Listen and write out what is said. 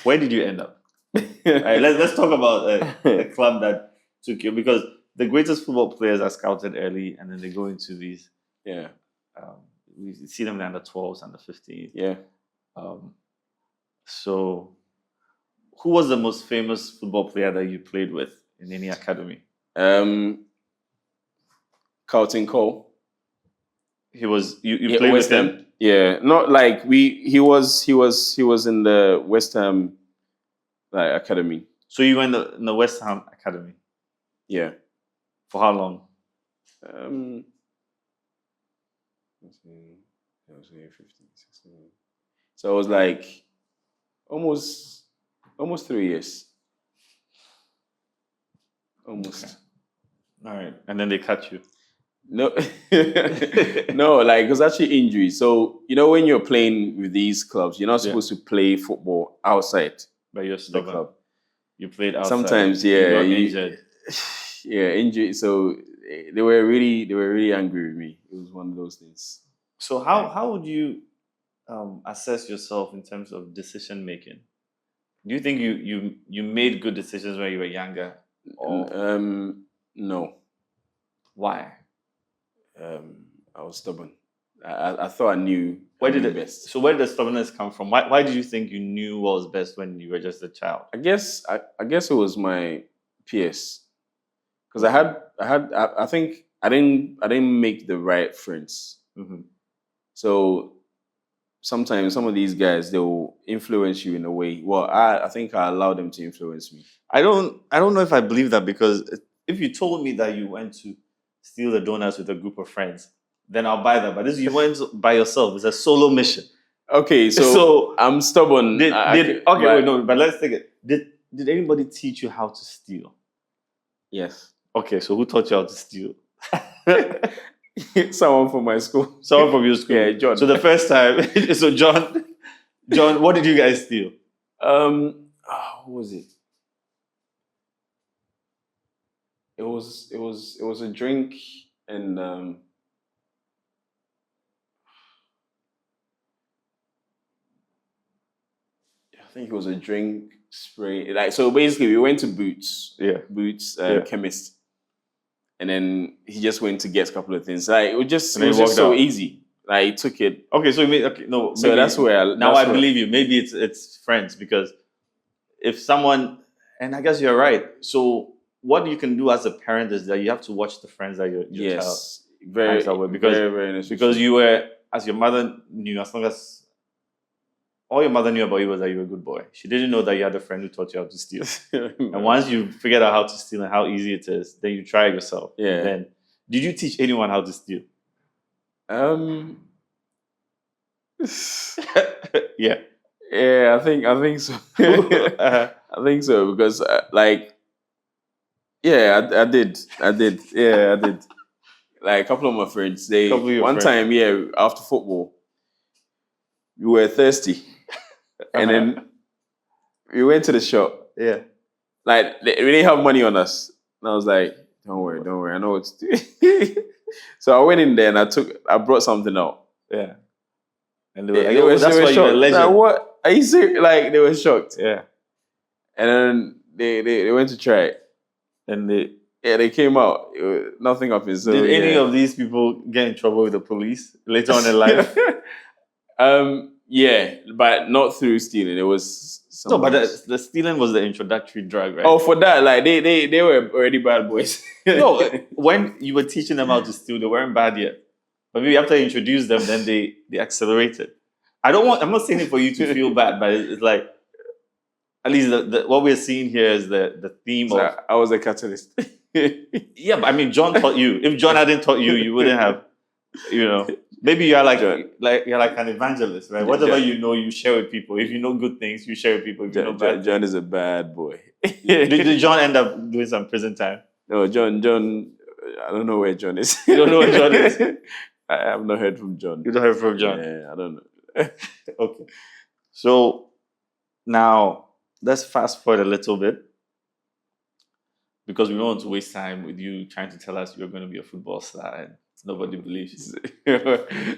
Where did you end up? All right, let's talk about a club that took you, because the greatest football players are scouted early, and then they go into these. Yeah. We see them in under 12s, under 15s. Yeah. So, who was the most famous football player that you played with in any academy? Carlton Cole. He was you played West with Ham. him? Yeah, not like he was in the West Ham academy. So you were in the West Ham academy? Yeah. For how long? Let's see, 15, 16. So it was like almost 3 years. Almost. Okay. All right. And then they cut you. No, no, like it was actually injury. So when you're playing with these clubs, you're not supposed to play football outside. But you're the club. You played outside. Sometimes, you got injured. Yeah, injury. So they were really angry with me. It was one of those things. So how would you assess yourself in terms of decision making? Do you think you made good decisions when you were younger? Or no. Why? I was stubborn. I thought I knew best. So where did the stubbornness come from? Why did you think you knew what was best when you were just a child? I guess it was my peers, because I think I didn't make the right friends. Mm-hmm. So sometimes some of these guys, they will influence you in a way. Well, I think I allowed them to influence me. I don't know if I believe that, because if you told me that you went to steal the donuts with a group of friends, then I'll buy that. But this, you went by yourself. It's a solo mission. Okay, so I'm stubborn. But let's take it. Did anybody teach you how to steal? Yes. Okay, so who taught you how to steal? Someone from my school. Someone from your school. Yeah, John. So the first time, so John, what did you guys steal? What was it? It was a drink, and I think it was a drink spray. Like, so basically we went to Boots. Yeah. Boots chemist. And then he just went to get a couple of things. Like, it was just so easy. Like, he took it. Okay, so no. So that's where I believe you. Maybe it's friends, because if someone, and I guess you're right. So what you can do as a parent is that you have to watch the friends that your child hangs out with, because you were, as your mother knew, as long as all your mother knew about you was that you were a good boy. She didn't know that you had a friend who taught you how to steal. And once you figured out how to steal and how easy it is, then you try it yourself. Yeah. Then, did you teach anyone how to steal? Yeah. Yeah, I think so. I think so, because I did. Yeah, I did. Like, a couple of my friends, time, after football, we were thirsty. And then we went to the shop. Yeah. Like, we didn't have money on us. And I was like, don't worry, I know what to do. So I went in there and I brought something out. Yeah. And they were that's why you're a legend. Like, what? Are you serious? Like, they were shocked. Yeah. And then they went to try it. And they came out. Nothing of it. So, did any of these people get in trouble with the police later on in life? Yeah, but not through stealing. It was but the stealing was the introductory drug, right? Oh, for that, like they were already bad boys. No, when you were teaching them how to steal, they weren't bad yet. But maybe after you introduced them, then they accelerated. I'm not saying it for you to feel bad, but it's like, at least what we're seeing here is the theme of. I was a catalyst. Yeah, but I mean, John taught you. If John hadn't taught you, you wouldn't have. Maybe you're like an evangelist, right? Whatever you know, you share with people. If you know good things, you share with people. If you know bad John is a bad boy. Did John end up doing some prison time? No, John. I don't know where John is. You don't know where John is? I have not heard from John. You don't heard from John? Yeah, I don't know. Okay. So now let's fast forward a little bit, because we don't want to waste time with you trying to tell us you're going to be a football star and nobody believes you.